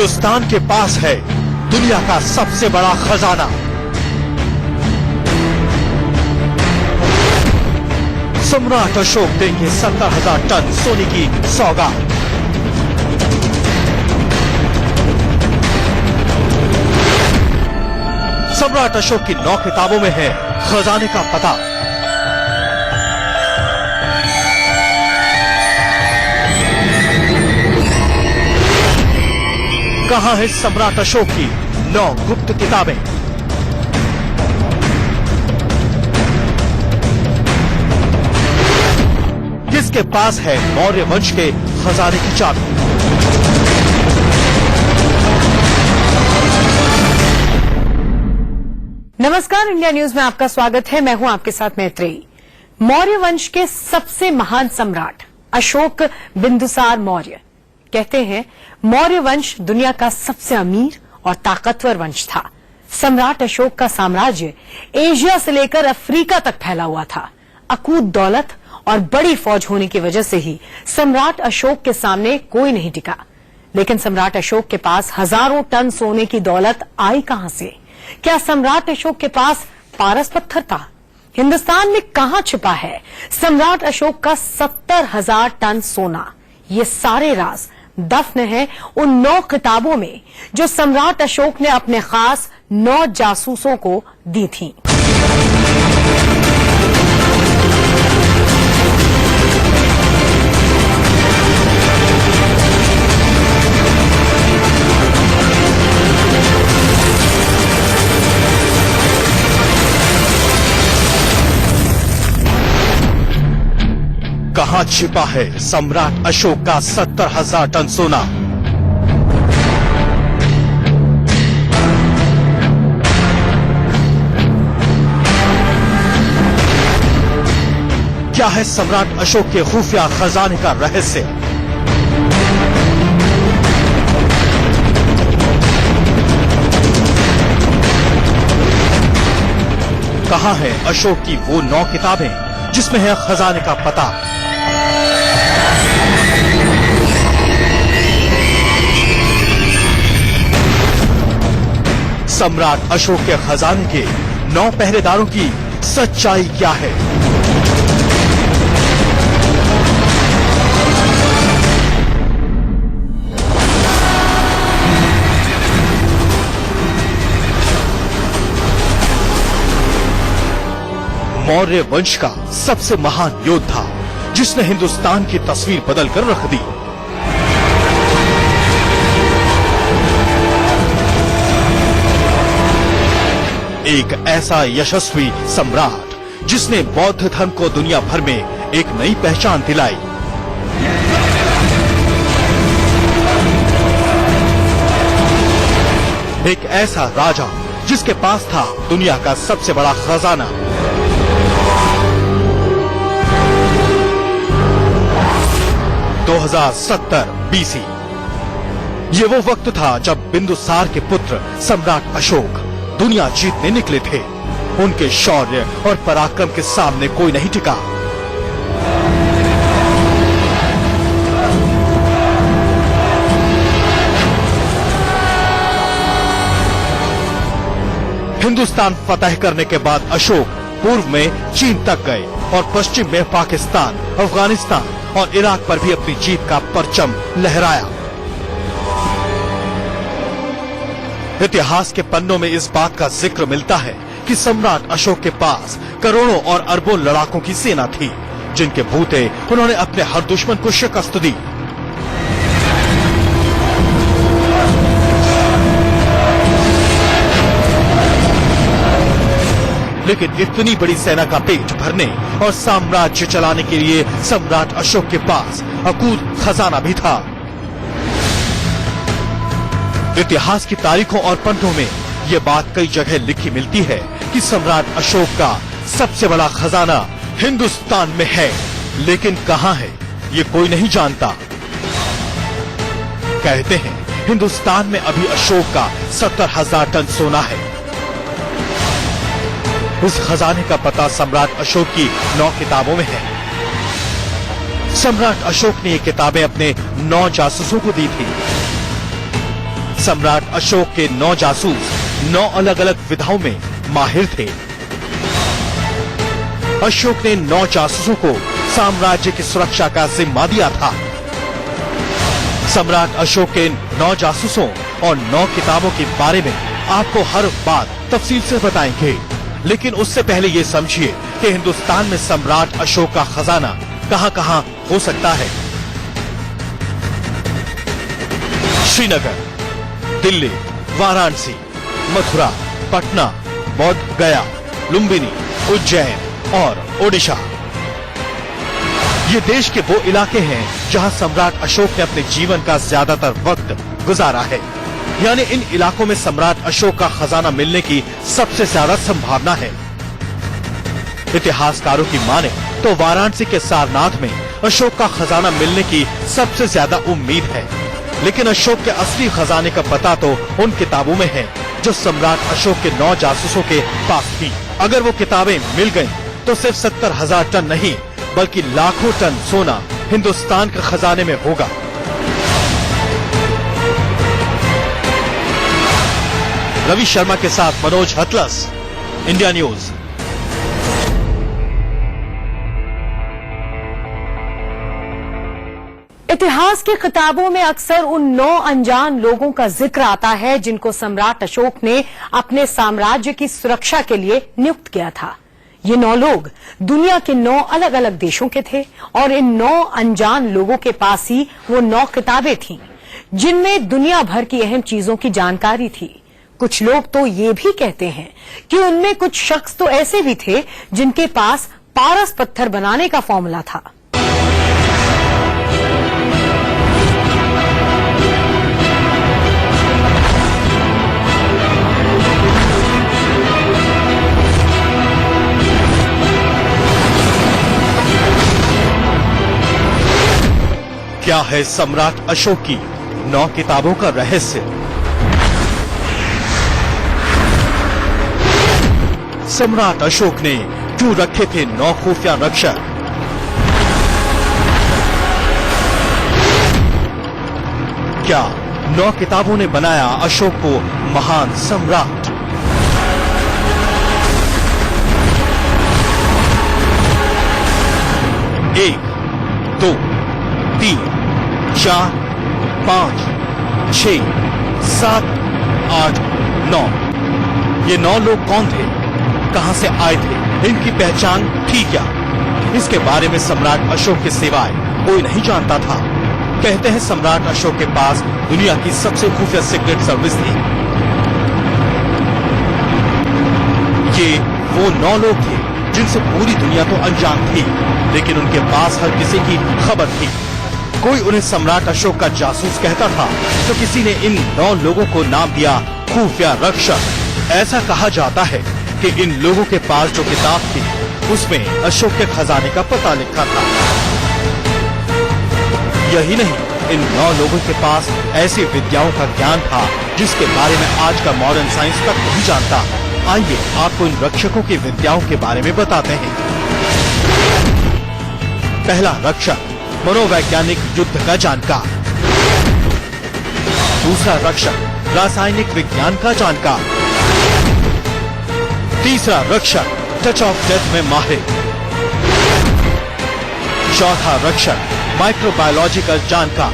हिंदुस्तान के पास है दुनिया का सबसे बड़ा खजाना। सम्राट अशोक देंगे 70,000 टन सोने की सौगात। सम्राट अशोक की 9 किताबों में है खजाने का पता। कहां है सम्राट अशोक की 9 गुप्त किताबें? किसके पास है मौर्य वंश के खजाने की चाबी? नमस्कार, इंडिया न्यूज में आपका स्वागत है। मैं हूं आपके साथ मैत्रेयी। मौर्य वंश के सबसे महान सम्राट अशोक बिंदुसार मौर्य। कहते हैं मौर्य वंश दुनिया का सबसे अमीर और ताकतवर वंश था। सम्राट अशोक का साम्राज्य एशिया से लेकर अफ्रीका तक फैला हुआ था। अकूत दौलत और बड़ी फौज होने की वजह से ही सम्राट अशोक के सामने कोई नहीं टिका। लेकिन सम्राट अशोक के पास हजारों टन सोने की दौलत आई कहां से? क्या सम्राट अशोक के पास पारस पत्थर था? हिंदुस्तान में कहां छिपा है सम्राट अशोक का 70,000 टन सोना? ये सारे राज दफन है उन 9 किताबों में जो सम्राट अशोक ने अपने खास 9 जासूसों को दी थीं। कहां छिपा है सम्राट अशोक का 70,000 टन सोना? क्या है सम्राट अशोक के खुफिया खजाने का रहस्य? कहां है अशोक की वो 9 किताबें जिसमें है खजाने का पता? सम्राट अशोक के खजाने के 9 पहरेदारों की सच्चाई क्या है? मौर्य वंश का सबसे महान योद्धा जिसने हिंदुस्तान की तस्वीर बदल कर रख दी। एक ऐसा यशस्वी सम्राट जिसने बौद्ध धर्म को दुनिया भर में एक नई पहचान दिलाई। एक ऐसा राजा जिसके पास था दुनिया का सबसे बड़ा खजाना। BC ये वो वक्त था जब बिंदुसार के पुत्र सम्राट अशोक दुनिया जीतने निकले थे। उनके शौर्य और पराक्रम के सामने कोई नहीं टिका। हिंदुस्तान फतह करने के बाद अशोक पूर्व में चीन तक गए और पश्चिम में पाकिस्तान, अफगानिस्तान और इराक पर भी अपनी जीत का परचम लहराया। इतिहास के पन्नों में इस बात का जिक्र मिलता है कि सम्राट अशोक के पास करोड़ों और अरबों लड़ाकों की सेना थी, जिनके बूते उन्होंने अपने हर दुश्मन को शिकस्त दी। लेकिन इतनी बड़ी सेना का पेट भरने और साम्राज्य चलाने के लिए सम्राट अशोक के पास अकूत खजाना भी था। इतिहास की तारीखों और पन्नों में ये बात कई जगह लिखी मिलती है कि सम्राट अशोक का सबसे बड़ा खजाना हिंदुस्तान में है। लेकिन कहां है ये कोई नहीं जानता। कहते हैं हिंदुस्तान में अभी अशोक का 70,000 टन सोना है। उस खजाने का पता सम्राट अशोक की 9 किताबों में है। सम्राट अशोक ने ये किताबें अपने 9 जासूसों को दी थी। सम्राट अशोक के 9 जासूस 9 अलग अलग विधाओं में माहिर थे। अशोक ने 9 जासूसों को साम्राज्य की सुरक्षा का जिम्मा दिया था। सम्राट अशोक के 9 जासूसों और 9 किताबों के बारे में आपको हर बात तफसील से बताएंगे, लेकिन उससे पहले ये समझिए कि हिंदुस्तान में सम्राट अशोक का खजाना कहां-कहां हो सकता है। श्रीनगर, दिल्ली, वाराणसी, मथुरा, पटना, बौद्ध गया, लुम्बिनी, उज्जैन और ओडिशा। ये देश के वो इलाके हैं जहां सम्राट अशोक ने अपने जीवन का ज्यादातर वक्त गुजारा है, यानी इन इलाकों में सम्राट अशोक का खजाना मिलने की सबसे ज्यादा संभावना है। इतिहासकारों की माने तो वाराणसी के सारनाथ में अशोक का खजाना मिलने की सबसे ज्यादा उम्मीद है, लेकिन अशोक के असली खजाने का पता तो उन किताबों में है जो सम्राट अशोक के 9 जासूसों के पास थी। अगर वो किताबें मिल गईं, तो सिर्फ 70,000 टन नहीं बल्कि लाखों टन सोना हिंदुस्तान के खजाने में होगा। रवि शर्मा के साथ मनोज हतलस, इंडिया न्यूज। इतिहास की किताबों में अक्सर उन 9 अनजान लोगों का जिक्र आता है जिनको सम्राट अशोक ने अपने साम्राज्य की सुरक्षा के लिए नियुक्त किया था। ये 9 लोग दुनिया के 9 अलग अलग देशों के थे और इन 9 अनजान लोगों के पास ही वो 9 किताबें थीं, जिनमें दुनिया भर की अहम चीजों की जानकारी थी। कुछ लोग तो ये भी कहते हैं कि उनमें कुछ शख्स तो ऐसे भी थे जिनके पास पारस पत्थर बनाने का फॉर्मूला था। क्या है सम्राट अशोक की 9 किताबों का रहस्य? सम्राट अशोक ने क्यों रखे थे 9 खुफिया रक्षक? क्या 9 किताबों ने बनाया अशोक को महान सम्राट? एक, 2, 3, 4, 5, 6, 7, 8, 9। ये 9 लोग कौन थे? कहां से आए थे? इनकी पहचान थी क्या? इसके बारे में सम्राट अशोक के सिवाय कोई नहीं जानता था। कहते हैं सम्राट अशोक के पास दुनिया की सबसे खुफिया सीक्रेट सर्विस थी। ये वो 9 लोग थे जिनसे पूरी दुनिया तो अनजान थी, लेकिन उनके पास हर किसी की खबर थी। कोई उन्हें सम्राट अशोक का जासूस कहता था, तो किसी ने इन 9 लोगों को नाम दिया खुफिया रक्षक। ऐसा कहा जाता है कि इन लोगों के पास जो किताब थी उसमें अशोक के खजाने का पता लिखा था। यही नहीं, इन 9 लोगों के पास ऐसी विद्याओं का ज्ञान था जिसके बारे में आज का मॉडर्न साइंस तक नहीं जानता। आइए आपको इन रक्षकों की विद्याओं के बारे में बताते हैं। पहला रक्षक, मनोवैज्ञानिक युद्ध का जानकार। दूसरा रक्षक, रासायनिक विज्ञान का जानकार। तीसरा रक्षक, टच ऑफ डेथ में माहिर। चौथा रक्षक, माइक्रोबायोलॉजी का जानकार।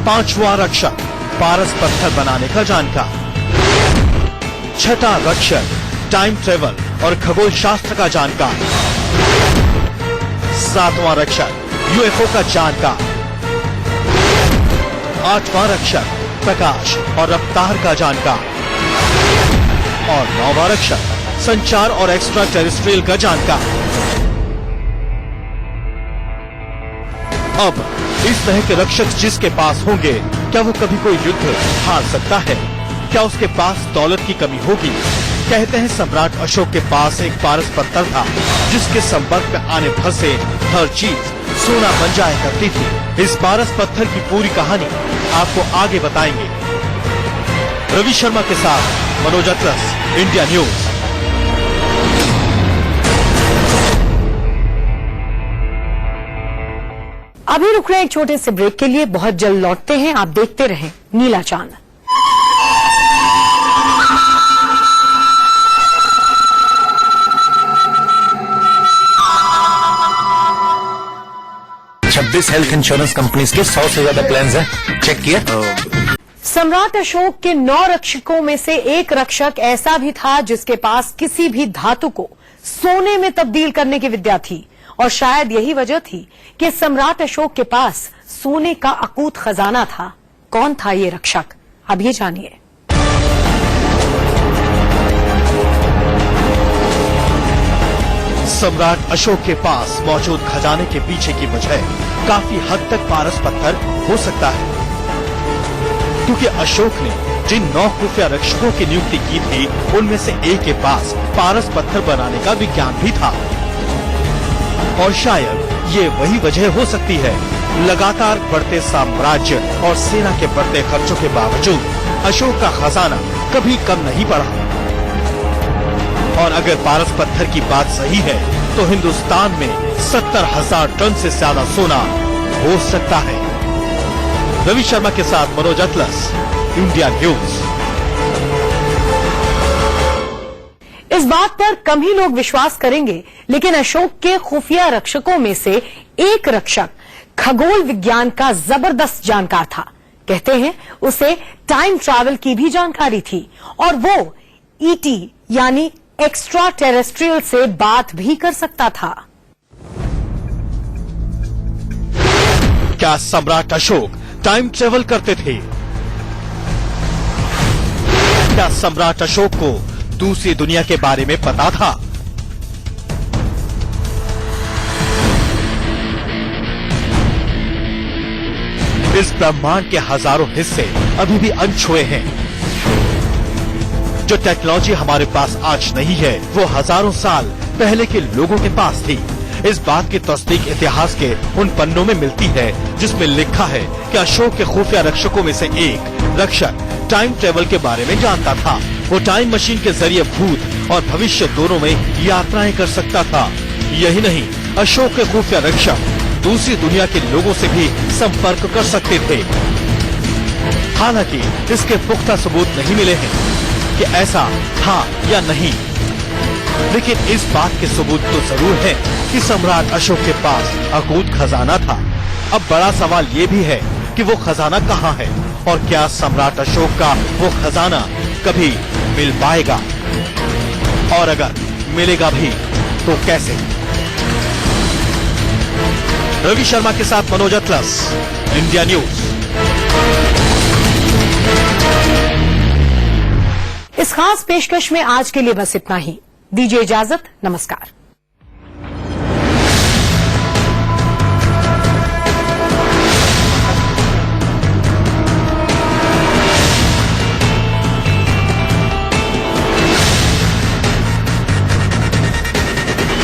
पांचवा रक्षक, पारस पत्थर बनाने का जानकार। छठा रक्षक, टाइम ट्रेवल और खगोल शास्त्र का जानकार। सातवां रक्षक, यूएफओ का जानकार। आठवां रक्षक, प्रकाश और रफ्तार का जानकार। और 9वां रक्षक, संचार और एक्स्ट्रा टेरेस्ट्रियल का जानकार। अब इस तरह के रक्षक जिसके पास होंगे, क्या वो कभी कोई युद्ध हार सकता है? क्या उसके पास दौलत की कमी होगी? कहते हैं सम्राट अशोक के पास एक पारस पत्थर था जिसके संपर्क में आने भर से हर चीज सोना बन जाया करती थी। इस पारस पत्थर की पूरी कहानी आपको आगे बताएंगे। रवि शर्मा के साथ मनोज हतलस, इंडिया न्यूज। अभी रुक रहे हैं एक छोटे से ब्रेक के लिए, बहुत जल्द लौटते हैं। आप देखते रहें नीला चांद। छब्बीस हेल्थ इंश्योरेंस कंपनीज के 100 से ज्यादा प्लान्स हैं। चेक किया। सम्राट अशोक के 9 रक्षकों में से एक रक्षक ऐसा भी था जिसके पास किसी भी धातु को सोने में तब्दील करने की विद्या थी, और शायद यही वजह थी कि सम्राट अशोक के पास सोने का अकूत खजाना था। कौन था ये रक्षक, अब ये जानिए। सम्राट अशोक के पास मौजूद खजाने के पीछे की वजह काफी हद तक पारस पत्थर हो सकता है, क्योंकि अशोक ने जिन 9 खुफिया रक्षकों की नियुक्ति की थी उनमें से एक के पास पारस पत्थर बनाने का विज्ञान भी था। और शायद ये वही वजह हो सकती है, लगातार बढ़ते साम्राज्य और सेना के बढ़ते खर्चों के बावजूद अशोक का खजाना कभी कम नहीं बढ़ा। और अगर पारस पत्थर की बात सही है तो हिंदुस्तान में 70,000 टन से ज्यादा सोना हो सकता है। रवि शर्मा के साथ मनोज अतलस, इंडिया न्यूज। इस बात पर कम ही लोग विश्वास करेंगे, लेकिन अशोक के खुफिया रक्षकों में से एक रक्षक खगोल विज्ञान का जबरदस्त जानकार था। कहते हैं उसे टाइम ट्रैवल की भी जानकारी थी, और वो ईटी यानी एक्स्ट्रा टेरेस्ट्रियल से बात भी कर सकता था। क्या सम्राट अशोक टाइम ट्रेवल करते थे? क्या सम्राट अशोक को दूसरी दुनिया के बारे में पता था? इस ब्रह्मांड के हजारों हिस्से अभी भी अनछुए हैं। जो टेक्नोलॉजी हमारे पास आज नहीं है वो हजारों साल पहले के लोगों के पास थी। इस बात की तस्दीक इतिहास के उन पन्नों में मिलती है जिसमें लिखा है कि अशोक के खुफिया रक्षकों में से एक रक्षक टाइम ट्रेवल के बारे में जानता था। वो टाइम मशीन के जरिए भूत और भविष्य दोनों में यात्राएं कर सकता था। यही नहीं, अशोक के खुफिया रक्षक दूसरी दुनिया के लोगों से भी संपर्क कर सकते थे। हालांकि इसके पुख्ता सबूत नहीं मिले हैं कि ऐसा था या नहीं, लेकिन इस बात के सबूत तो जरूर है कि सम्राट अशोक के पास अकूत खजाना था। अब बड़ा सवाल ये भी है कि वो खजाना कहाँ है, और क्या सम्राट अशोक का वो खजाना कभी मिल पाएगा, और अगर मिलेगा भी तो कैसे। रवि शर्मा के साथ मनोज अतलस, इंडिया न्यूज। इस खास पेशकश में आज के लिए बस इतना ही। दीजिए इजाजत, नमस्कार।